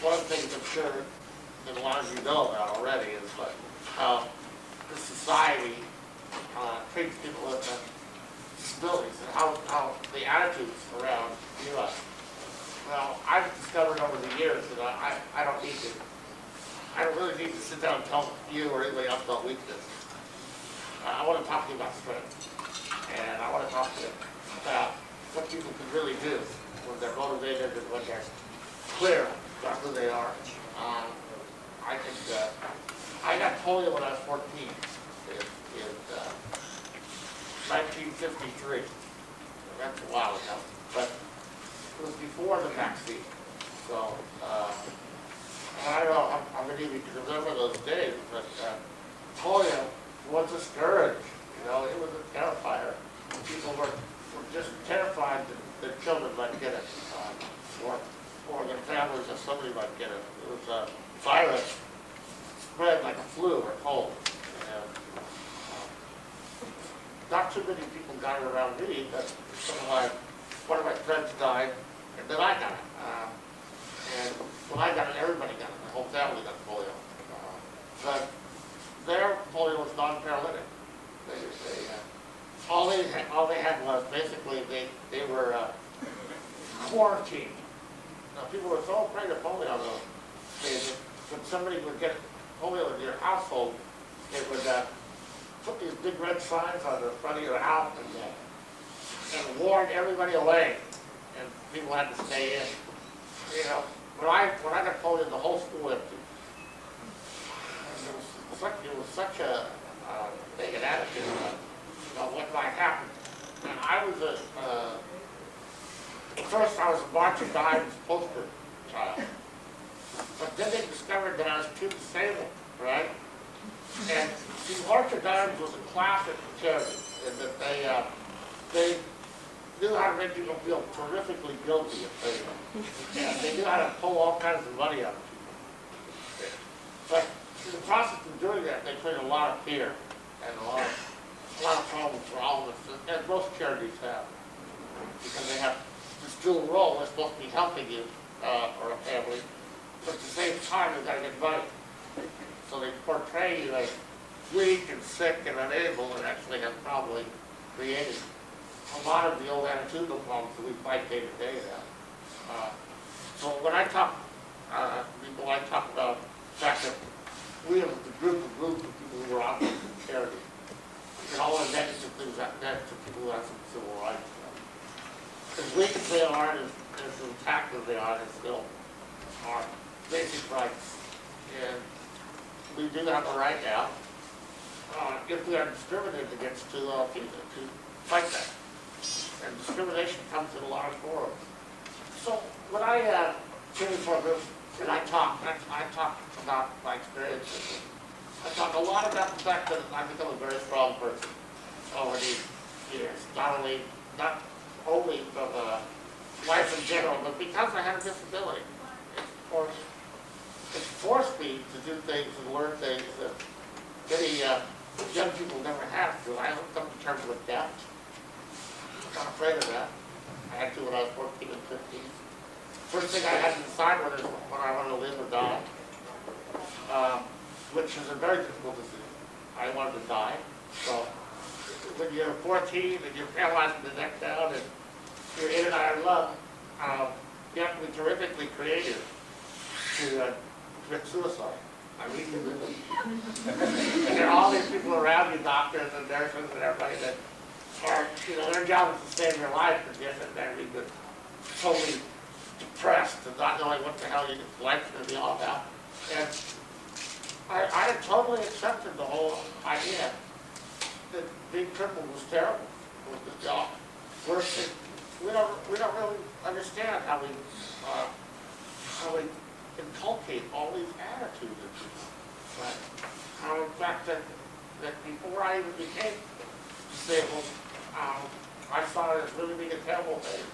one of the things I'm sure that a lot of you know about already is like how the society treats people with disabilities and how the attitudes around us. Well, I've discovered over the years that I don't really need to sit down and tell you or anybody else about weakness. I want to talk to you about strength. And I want to talk to you about what people can really do when they're motivated and when they're clear about who they are. I think I got polio when I was 14 in 1953. That's a while ago. But it was before the vaccine. So, I don't know how many of you can remember those days, but polio was a scourge. You know, it was a terrifier. People were just terrified that their children might get it, or their families or somebody might get it. It was a virus spread like a flu or cold. And, not too many people got it around me, but one of my friends died, and then I got it. And when I got it, everybody got it. My whole family got polio. But their polio was non-paralytic. All they had was basically they were quarantined. Now people were so afraid of polio those days. When somebody would get polio in your household, they would put these big red signs on the front of your house and warn everybody away, and people had to stay in. You know, when I got polio, the whole school emptied. It was such a negative attitude about what might happen. And I was first I was a March of Dimes poster child. But then they discovered that I was too disabled, right? And see, March of Dimes was a classic charity in that they knew how to make people feel terrifically guilty and they knew how to pull all kinds of money out of people. But in the process of doing that, they created a lot of fear and a lot of problems for all of us, as most charities have, because they have this dual role. They're supposed to be helping you or a family, but at the same time, they've got to get money. So they portray you as weak and sick and unable, and actually have probably created a lot of the old attitudinal problems that we fight day to day now. So when I talk people, I talk about the fact that we as a group of people who were out there for charity, and all the negative things that to people who have some civil rights. As weak as they are, and as intact as they are, they still are basic rights. And we do have a right now, if we are discriminated against, to fight that. And discrimination comes in a lot of forms. So when I came before this, and I talk about my experiences. I talk a lot about the fact that I've become a very strong person over these years. Not only from life in general, but because I had a disability. It forced me to do things and learn things that many young people never have to. I haven't come to terms with death. I'm not afraid of that. I had to when I was 14 and 15. First thing I had to decide whether I wanted to live or die, which is a very difficult decision. I wanted to die. So when you're 14 and you're paralyzed from the neck down and you're in and out of love, you have to be terrifically creative to commit suicide. I mean, and there are all these people around you, doctors and nurses and everybody that are, their job is to save your life, and yet they're totally depressed and not knowing what the hell your life's going to be all about. And I had totally accepted the whole idea that being crippled was terrible. It was the worst thing. We don't really understand how we inculcate all these attitudes in people. But how, in fact, that before I even became disabled, I saw it as really being a terrible thing.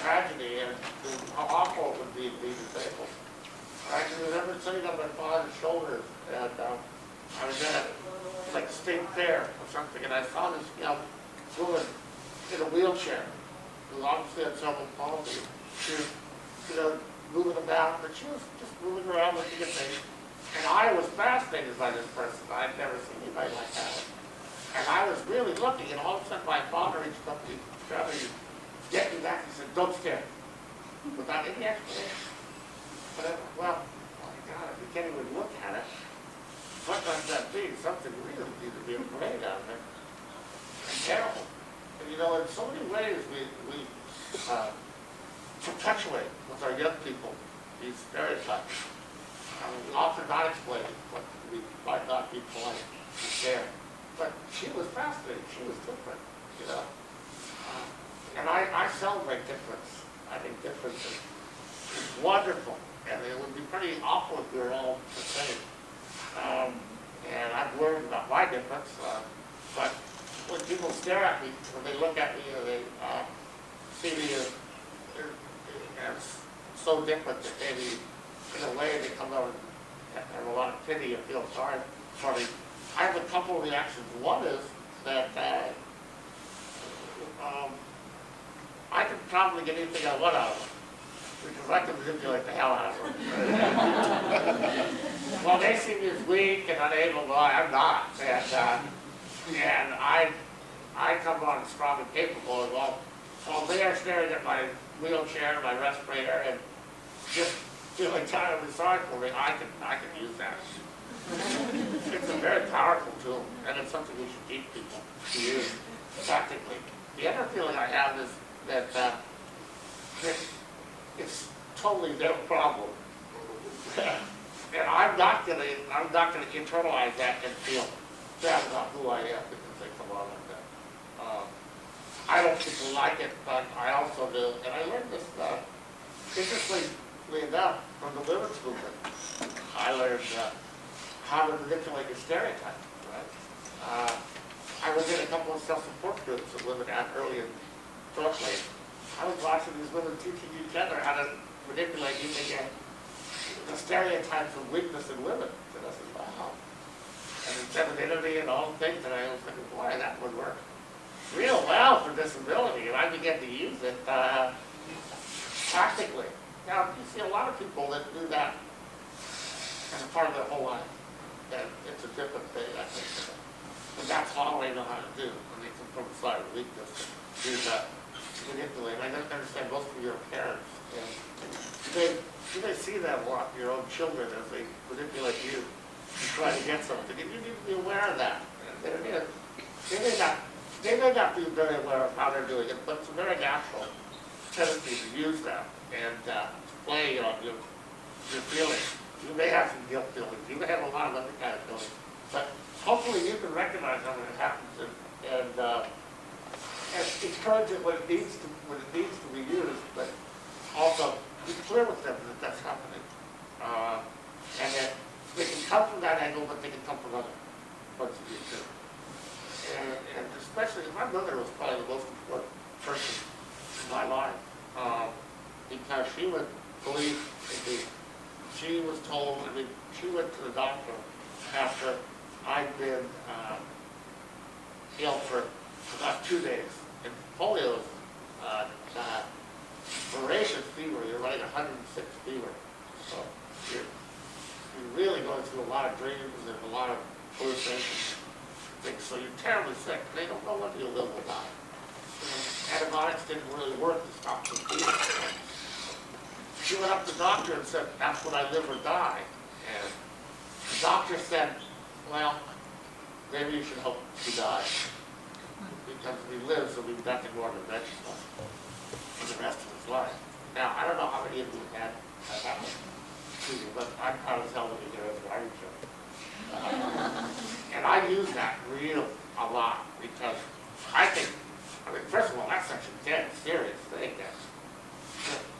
Tragedy and how awful it would be to be disabled. I can remember sitting on my father's shoulders, and I was at a state fair or something, and I saw this young woman in a wheelchair who obviously had cerebral palsy. She moving about, but she was just moving around looking at things. And I was fascinated by this person. I'd never seen anybody like that. And I was really looking, and all of a sudden my father reached up to me, grabbed me, get me back, and said, "Don't stare," without any explanation. But I went, well, oh my God, if you can't even look at it, what does that mean? Something really needs to be afraid of it. And terrible. And you know, in so many ways we perpetuate with our young people these stereotypes. We often not explain what we might not be polite to share. But she was fascinating. She was different, you know. And I celebrate difference. I think difference is wonderful. And it would be pretty awful if we were all the same. And I've learned about my difference. But when people stare at me, when they look at me, or they see me as so different that maybe in a way they come out and have a lot of pity and feel sorry for me. I have a couple of reactions. One is that I can probably get anything I want out of them, because I can manipulate the hell out of them. Well, they see me as weak and unable, well, I'm not. And I come on strong and capable, and while they are staring at my wheelchair, my respirator, and just feeling terribly sorry for me, I can use that. It's a very powerful tool, and it's something we should teach people to use practically. The other feeling I have is that it's totally their problem, and I'm not gonna internalize that and feel bad about who I am because they come on like that. I don't particularly like it, but I also do, and I learned this interestingly enough from the women's movement. I learned how to manipulate your stereotype, right? I was in a couple of self-support groups that women had early in Berkeley. I was watching these women teaching each other how to manipulate using the stereotypes of weakness in women. And I said, wow. And femininity and all the things, and I was thinking, boy, that would work real well for disability. And I began to use it practically. Now, you see a lot of people that do that as a part of their whole life. And it's a different thing, I think. And that's all they know how to do. When they come from a side of weakness, do that, manipulate. I don't understand most of your parents. And you may see that a lot, your own children, as they manipulate you to try to get something. And you need to be aware of that. They may not be very aware of how they're doing it, but it's a very natural tendency to use that and play on your feelings. You may have some guilt feelings. You may have a lot of other kind of feelings. But hopefully you can recognize them when it happens and encourage it when it needs to be used, but also be clear with them that that's happening. And that they can come from that angle, but they can come from other parts of you too. And especially, my mother was probably the most important person in my life, because she would believe in me. She was told, she went to the doctor after I'd been ill for about 2 days. And polio is voracious fever. You're running 106 fever. So you're really going through a lot of dreams and a lot of hallucinations. So you're terribly sick. They don't know whether you'll live or die. Antibiotics didn't really work to stop the fever. She went up to the doctor and said, that's when I live or die. And the doctor said, well, maybe you should hope he dies. Because if he lives, he'll be nothing more than vegetable for the rest of his life. Now, I don't know how many of you had that happen to you, but I'm proud as hell to be here as a writing show. And I use that a lot because I think, first of all, that's such a dead serious thing.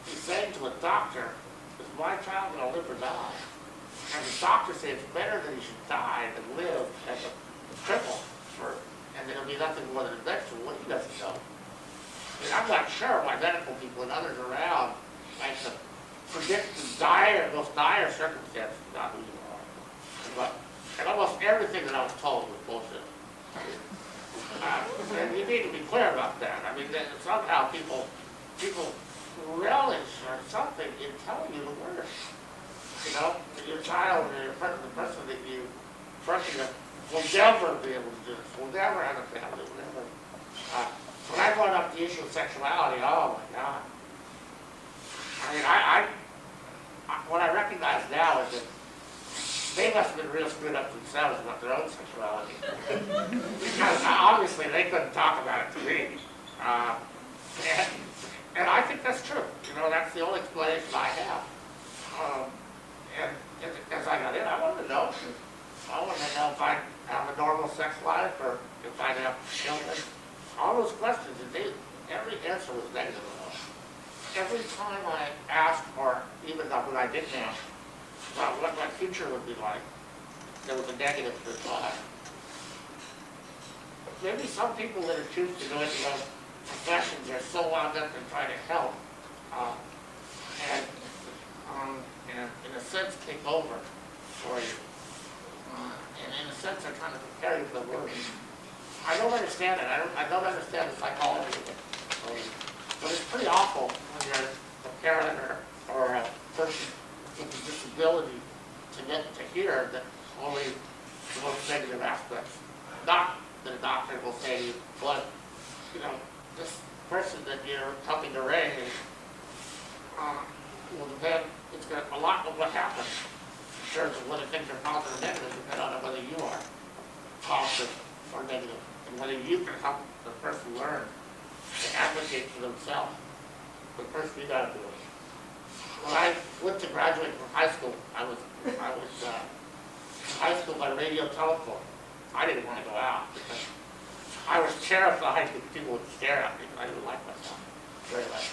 He's saying to a doctor, is my child going to live or die? And the doctor says it's better that he should die than live as a cripple, and there'll be nothing more than a vegetable. Well, he doesn't know. I'm not sure why medical people and others around like to predict the most dire circumstances about who you are. And almost everything that I was told was bullshit. And you need to be clear about that. Somehow people relish or something in telling you the words. You know, your child or the person that you trust will never be able to do this, will never have a family, will never. When I brought up the issue of sexuality, oh my God. I mean, what I recognize now is that they must have been real screwed up themselves about their own sexuality. Because obviously they couldn't talk about it to me. And I think that's true. You know, that's the only explanation I have. And as I got in, I wanted to know. I wanted to know if I have a normal sex life or if I'd have children. All those questions, and every answer was negative. Every time I asked, or even when I didn't ask, about what my future would be like, there was a negative reply. Maybe some people that are choosing to go into those professions are so wound up in trying to help, and in a sense take over for you. And in a sense they're trying to prepare you for the world. I don't understand it. I don't understand the psychology of it. But it's pretty awful when you're a parent or a person with a disability to get to hear that only the most negative aspects. Not that a doctor will say to you, but you know, this person that you're helping to raise will depend, it's got a lot of what happens in terms of whether things are positive or negative, depend on whether you are positive or negative, and whether you can help the person learn to advocate for themselves. But first we got to do it. When I went to graduate from high school, I was in high school by radio telephone. I didn't want to go out because I was terrified that people would stare at me because I didn't like myself very much.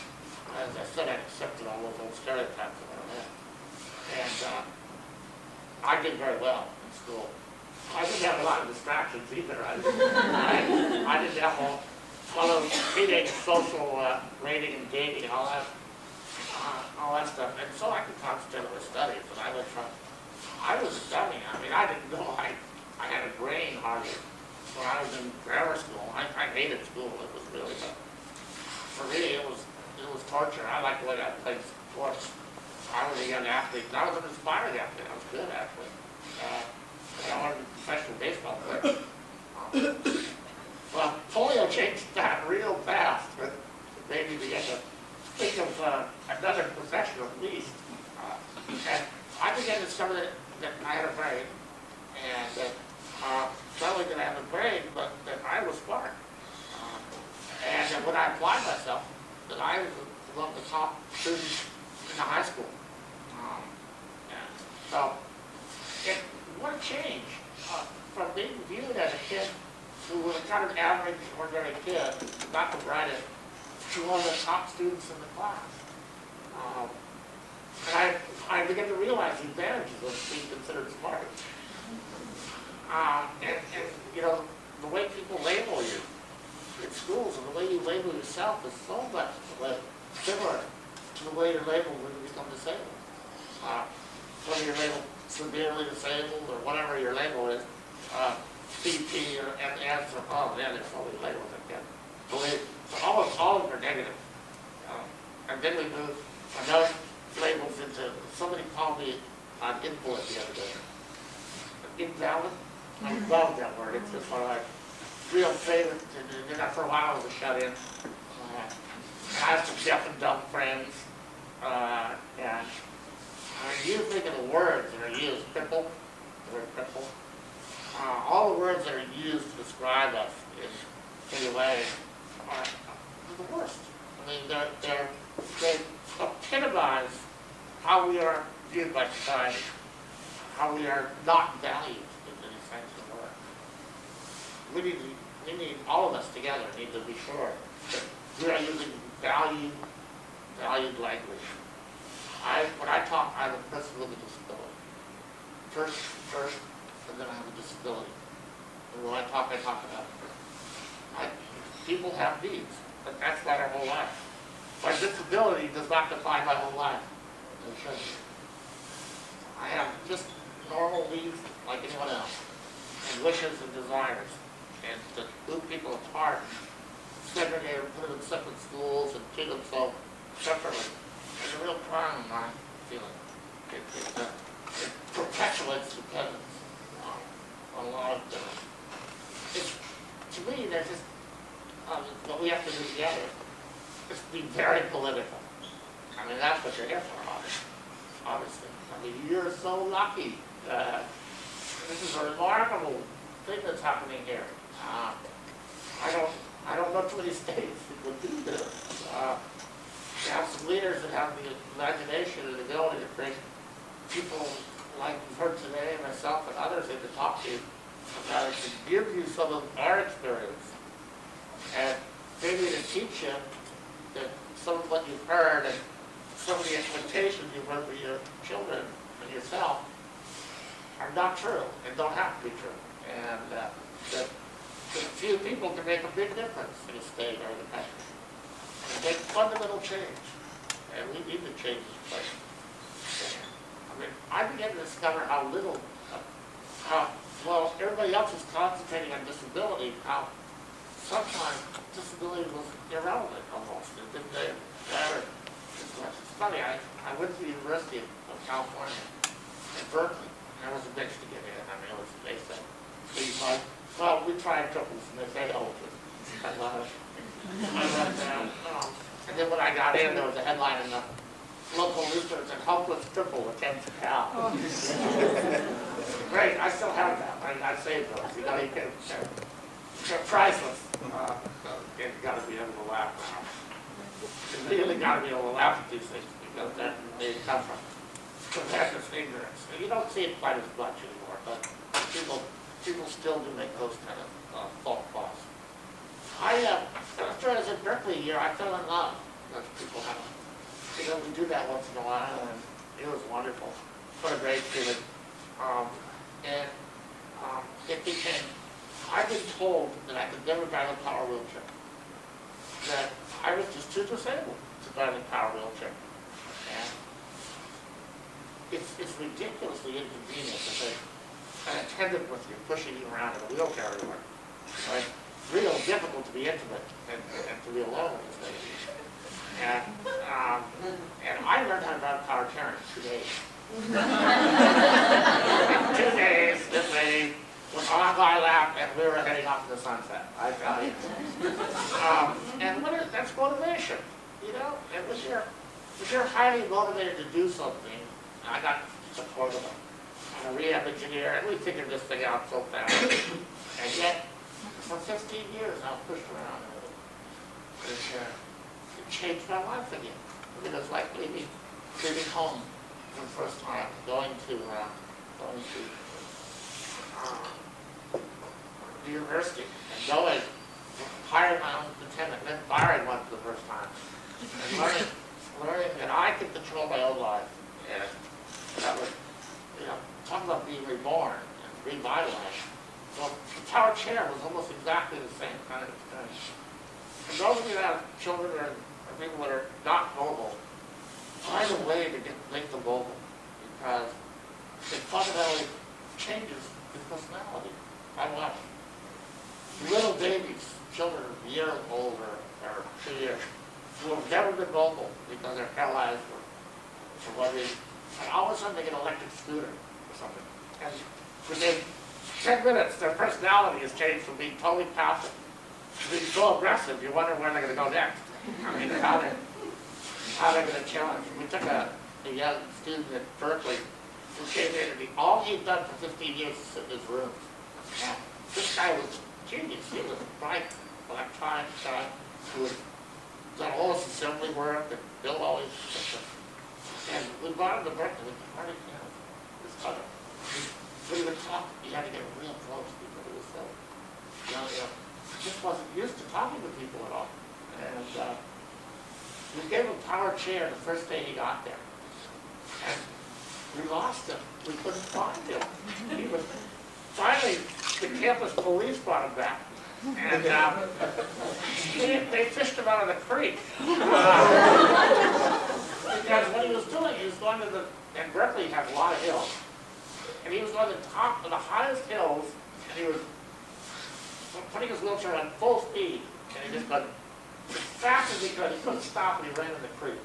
As I said, I accepted all those old stereotypes that I had. And I did very well in school. I didn't have a lot of distractions either. I didn't have all those teenage social rating and dating and all that stuff. And so I could concentrate on my studies. And I was a dummy. I mean, I didn't know I had a brain hardly when I was in grammar school. I hated school. It was really, for me, it was torture. I liked the way I played sports. I was a young athlete. And I was an inspiring athlete. I was good athlete. I wanted to be a professional baseball player. Well, polio changed that real fast, but it made me begin to think of another profession at least. And I began to discover that I had a brain, and that not only did I have a brain, but that I was smart. And that when I applied myself, that I was one of the top students in the high school. And so, what a change from being viewed as a kid who was kind of an average, ordinary kid, not the brightest, to one of the top students in the class. And I began to realize the advantages of being considered smart. And you know, the way people label you in schools and the way you label yourself is so much similar to the way you're labeled when you become disabled. Whether you're labeled severely disabled or whatever your label is, CP or MS or, oh man, there's so many labels I can't believe. So almost all of them are negative. And then we move another labels into, somebody called me on invalid the other day. Invalid? I love that word. It's just one of my real favorites. And for a while I was a shut-in. I have some deaf and dumb friends. And you think of the words that are used, cripple, the word cripple. All the words that are used to describe us in any way are the worst. I mean, they epitomize how we are viewed by society, how we are not valued in any sense of the word. We need, all of us together need to be sure that we are using valued language. When I talk, I'm a person with a disability. First, and then I have a disability. And when I talk about people have needs, but that's not our whole life. My disability does not define my whole life. It shouldn't. I have just normal needs like anyone else, and wishes and desires. And to move people apart, segregate them, put them in separate schools, and treat them so separately is a real problem, I feel it. It perpetuates dependence on a lot of things. It's, to me, there's just, what we have to do together is be very political. I mean, that's what you're here for, obviously. I mean, you're so lucky. This is a remarkable thing that's happening here. I don't know too many states that would do this. You have some leaders that have the imagination and the ability to create people like you've heard today, myself and others that to talk to you about it, to give you some of our experience and maybe to teach you that some of what you've heard and some of the expectations you've heard for your children and yourself are not true and don't have to be true. And that few people can make a big difference in a state or the country and make fundamental change. And we need to change this place. I mean, I began to discover how little, well, everybody else is concentrating on disability, how sometimes disability was irrelevant almost. It didn't matter as much. It's funny, I went to the University of California in Berkeley, and I was a bitch to get in. I mean, they said, well, we tried triples, and they said, oh, I love it. And then when I got in, there was a headline in the local newspaper that said, helpless triple attempts to help. Great, I still have that. I saved those. You know, they're priceless. You've got to be able to laugh now. You really got to be able to laugh at these things because they come from tremendous ignorance. You don't see it quite as much anymore, but people still do make those kind of false calls. After I was at Berkeley a year, I fell in love with people. You know, we do that once in a while, and it was wonderful. What a great feeling. It became, I've been told that I could never drive a power wheelchair. That I was just too disabled to drive a power wheelchair. And it's ridiculously inconvenient to say an attendant with you pushing you around in a wheelchair everywhere. Right? It's real difficult to be intimate and to be alone these days. And I learned how to drive a power chair in 2 days. In 2 days, this lady was on my lap and we were heading off to the sunset, I tell you. And that's motivation, you know? And if you're highly motivated to do something, I got support of I'm a rehab engineer, and we figured this thing out so fast. And yet, for 15 years, I was pushed around in this chair. It changed my life again. It was like leaving home for the first time, going to the university and going, hiring my own lieutenant, and then firing one for the first time. And learning that I could control my own life. And that was, you know, talk about being reborn and revitalized. So the power chair was almost exactly the same kind of experience. For those of you that have children or people that are not mobile, find a way to make them mobile because it fundamentally changes your personality. I watch little babies, children a year old or 2 years, who have never been mobile because they're paralyzed for one reason. And all of a sudden they get an electric scooter or something. And within 10 minutes, their personality has changed from being totally passive to being so aggressive, you wonder where they're going to go next. I mean, how they're going to challenge. We took a young student at Berkeley who came in and all he'd done for 15 years was sit in his room. And this guy was genius. He was a bright electronics guy who had done all this assembly work and built all these systems. And we brought him to Berkeley with the hardest his mother. When he would talk, he had to get real close because he was so, you know, he just wasn't used to talking to people at all. And we gave him a power chair the first day he got there. And we lost him. We couldn't find him. He was, finally, the campus police brought him back. And they fished him out of the creek. Because what he was doing, he was going to the, and Berkeley has a lot of hills. And he was on the top of the highest hills, and he was putting his wheelchair on full speed, and he just got fast as he could. He couldn't stop and he ran in the creek.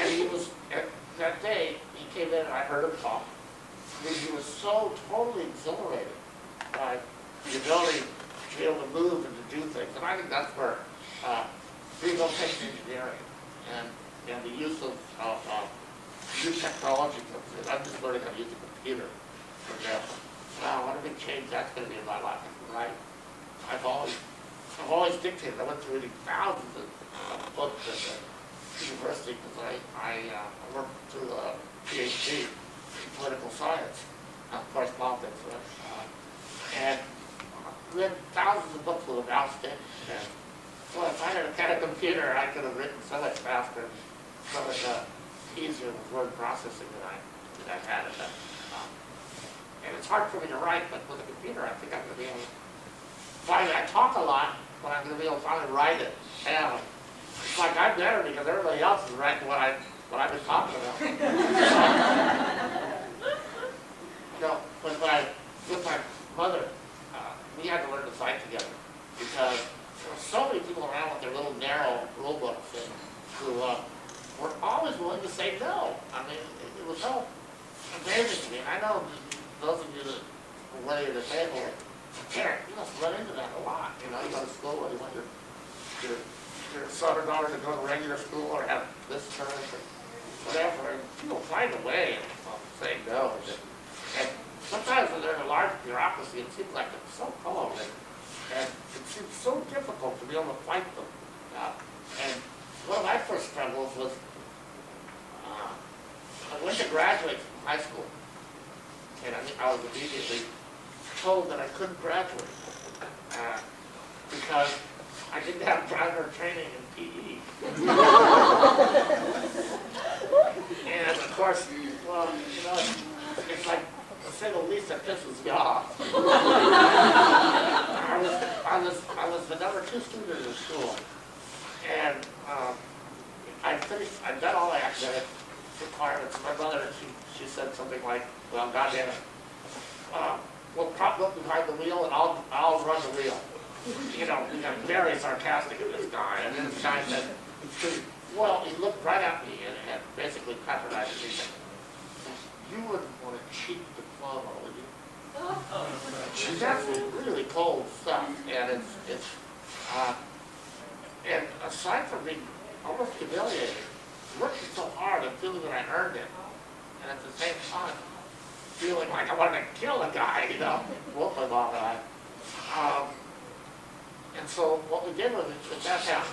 And he was, that day, he came in and I heard him talk. And he was so totally exhilarated by the ability to be able to move and to do things. And I think that's where rehabilitation engineering and the use of new technology comes in. I'm just learning how to use a computer, for example. Wow, what a big change that's going to be in my life, right? I've always dictated. I went through reading thousands of books at the university because I worked through a PhD in political science, of course, politics, right? And read thousands of books with outstanding. And well, if I had a computer, I could have written so much faster, and so much easier with word processing than I had at that time. And it's hard for me to write, but with a computer, I think I'm going to be able to. Finally, I talk a lot, but I'm going to be able to finally write it down. It's like I'm better because everybody else is writing what I've been talking about. With my mother, we had to learn to fight together because there were so many people around with their little narrow rule books and who were always willing to say no. I mean, it was so amazing to me. And I know those of you that were ready to the table, parent, you must run into that a lot. You know, you go to school and you want your son or daughter to go to regular school or have this church or whatever, and people find a way of saying no. And sometimes when they're in a large bureaucracy, it seems like it's so cold and it seems so difficult to be able to fight them. And one of my first struggles was I went to graduate from high school, and I was immediately told that I couldn't graduate because I didn't have driver training in PE. And of course, well, you know, it's like a single lease that pisses you off. I was the number 2 student in school, and I'd done all the academic requirements. My mother, she said something like, well, goddamn it, we'll prop up behind the wheel and I'll run the wheel. You know, he got very sarcastic at this guy, and then this guy said, well, he looked right at me and basically patronized me. He said, you wouldn't want to cheat the diploma, would you? That's really cold stuff, and it's and aside from being almost humiliated, working so hard and feeling that I earned it, and at the same time, feeling like I wanted to kill a guy, you know, both my mom and I. And so what we did was, at that time,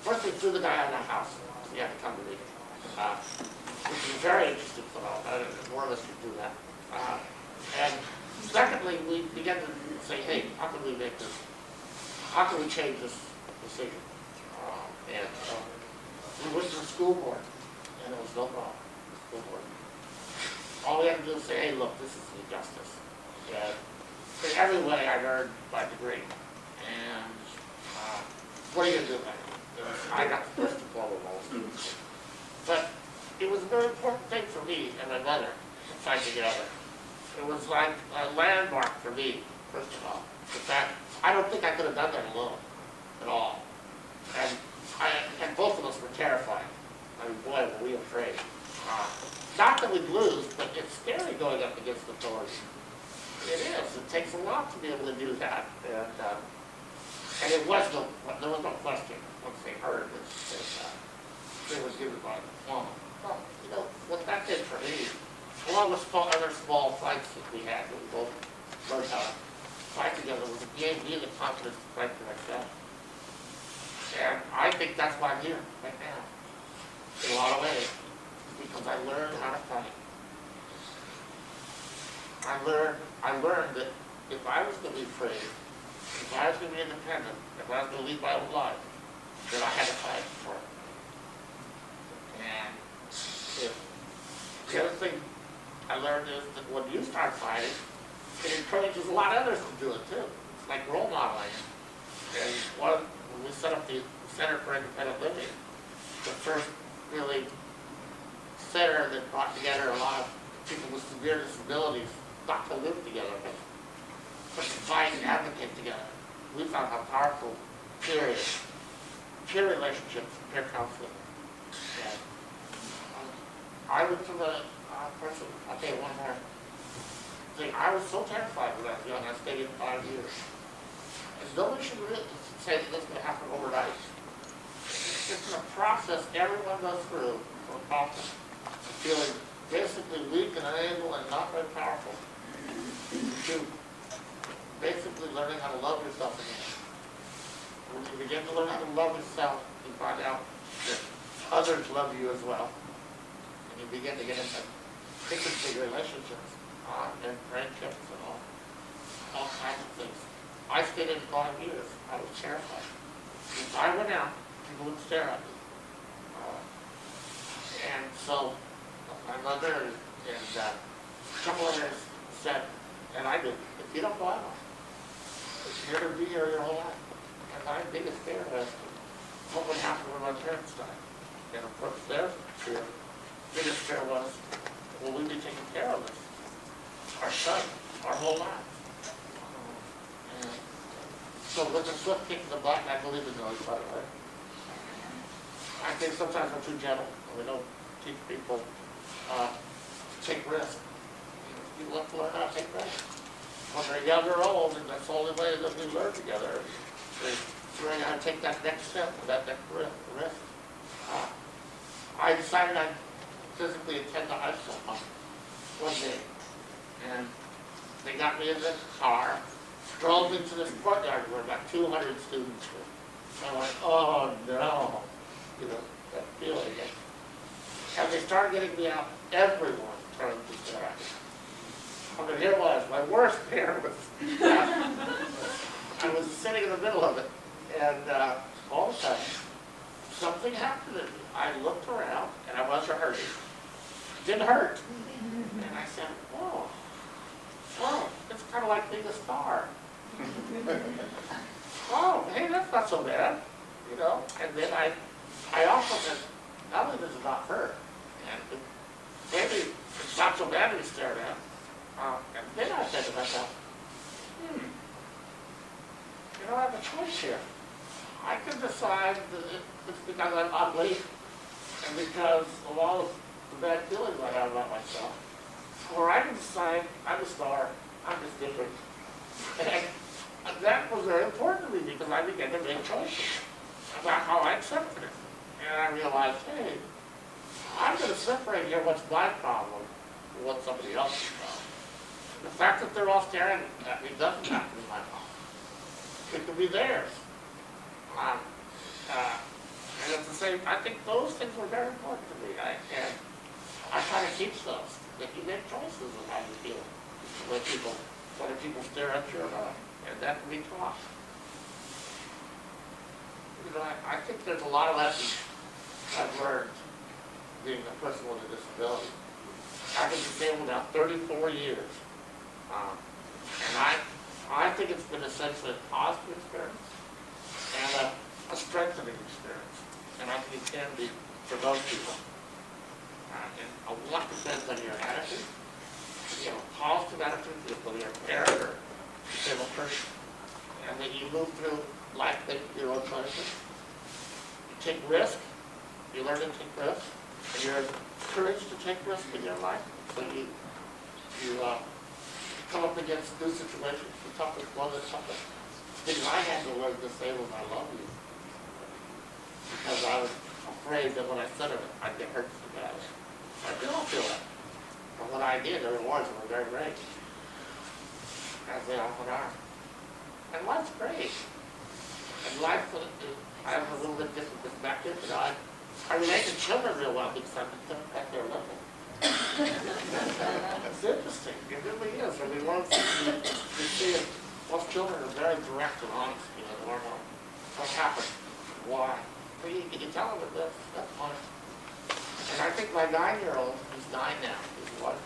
first we threw the guy out of the house. He had to come to me, which was a very interesting phenomenon, and more of us could do that. And secondly, we began to say, hey, how can we make this, how can we change this decision? And we went to the school board, and it was no problem, the school board. All we had to do was say, hey, look, this is injustice. And in every way, I earned my degree. And what are you going to do about it? I got the first diploma of all students. But it was a very important thing for me and my mother to fight together. It was like a landmark for me, first of all. In fact, I don't think I could have done that alone at all. And both of us were terrified. I mean, boy, were we afraid. Not that we'd lose, but it's scary going up against authority. It is. It takes a lot to be able to do that. And there was no question once they heard that it was given by the diploma. Well, you know, what that did for me, along with other small fights that we had, that we both learned how to fight together, was it gave me the confidence to fight for myself. And I think that's why I'm here right now, in a lot of ways, because I learned how to fight. I learned that if I was going to be free, if I was going to be independent, if I was going to lead my own life, then I had to fight for it. And the other thing I learned is that when you start fighting, it encourages a lot of others to do it too. It's like role modeling. And when we set up the Center for Independent Living, the first really center that brought together a lot of people with severe disabilities, not to live together, but to fight and advocate together. We found how powerful theory is. peer relationships, peer counseling. And, I went to the person, I'll tell you one more thing. I was so terrified when I was young, I stayed in 5 years. And nobody should really say that this is going to happen overnight. It's a process everyone goes through from often feeling basically weak and unable and not very powerful to basically learning how to love yourself again. When you begin to learn how to love yourself, you find out that others love you as well. And you begin to get into intimate relationships and friendships and all kinds of things. I stayed in 5 years. I was terrified. If I went out, people would stare at me. And so my mother and a couple others said, and I did, if you don't go out, you're going to be here your whole life. And my biggest fear was what would happen when my parents died. And of course their fear, biggest fear was, will we be taking care of this? Our son, our whole life. And so with the swift kick in the butt, and I believe in those, by the way. I think sometimes we're too gentle, and we don't teach people to take risks. You have to learn how to take risks. When they're young or old, and that's the only way that we learn together. They learn how to take that next step, that next risk. I decided I'd physically attend the high school one day, and they got me in the car, drove into this courtyard where about 200 students were. I went, oh no, you know, that feeling. And they started getting me out, everyone turned to stare at me. I mean, here was, my worst fear was, I was sitting in the middle of it, and all of a sudden, something happened to me. I looked around, and I wasn't hurting. It didn't hurt. And I said, oh, it's kind of like being a star. Oh, hey, that's not so bad, you know. And then I also said, not only does it not hurt, and maybe it's not so bad to be stared at. And then I said to myself, you know, I have a choice here. I can decide that it's because I'm ugly and because of all of the bad feelings I have about myself. Or I can decide I'm a star, I'm just different. And that was very important to me because I began to make choices about how I accepted it. And I realized, hey, I'm going to separate here what's my problem from what somebody else's problem. The fact that they're all staring at me doesn't have to be my problem. It could be theirs. And at the same, I think those things were very important to me. And I try to teach those, that you make choices of how you feel whether people stare at you or not. And that can be taught. You know, I think there's a lot of lessons I've learned being a person with a disability. I've been disabled now 34 years. And I think it's been essentially a positive experience and a strengthening experience. And I think it can be for most people. And a lot depends on your attitude. You know, positive attitude, whether you're a parent or a disabled person. And then you move through life making your own choices. You take risk. You learn to take risks. And you're encouraged to take risks in your life. So you come up against new situations, the toughest one, the toughest thing I had to learn to say was I love you. Because I was afraid that when I said it, I'd get hurt so badly. I did all feel that. But when I did, the rewards were very great. As they often are. And life's great. And life, I have a little bit different perspective. You know, I relate to children real well because I've been thinking back there looking. It's interesting. It really is. I mean, one of the things you see is most children are very direct and honest. You know, they learn what happened, why. Well, you tell them that that's fine. And I think my 9-year-old, who's 9 now, his wife,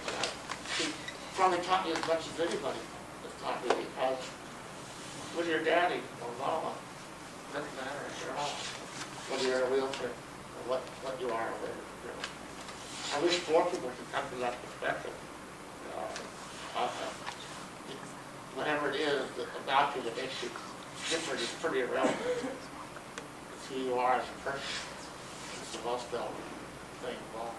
she probably taught me as much as anybody has taught me because when you're daddy or mama, it doesn't matter if you're home, whether you're in a wheelchair or what you are or whatever you're doing. I wish more people could come to that perspective. Whatever it is about you that makes you different is pretty irrelevant. It's who you are as a person. It's the most important thing of all.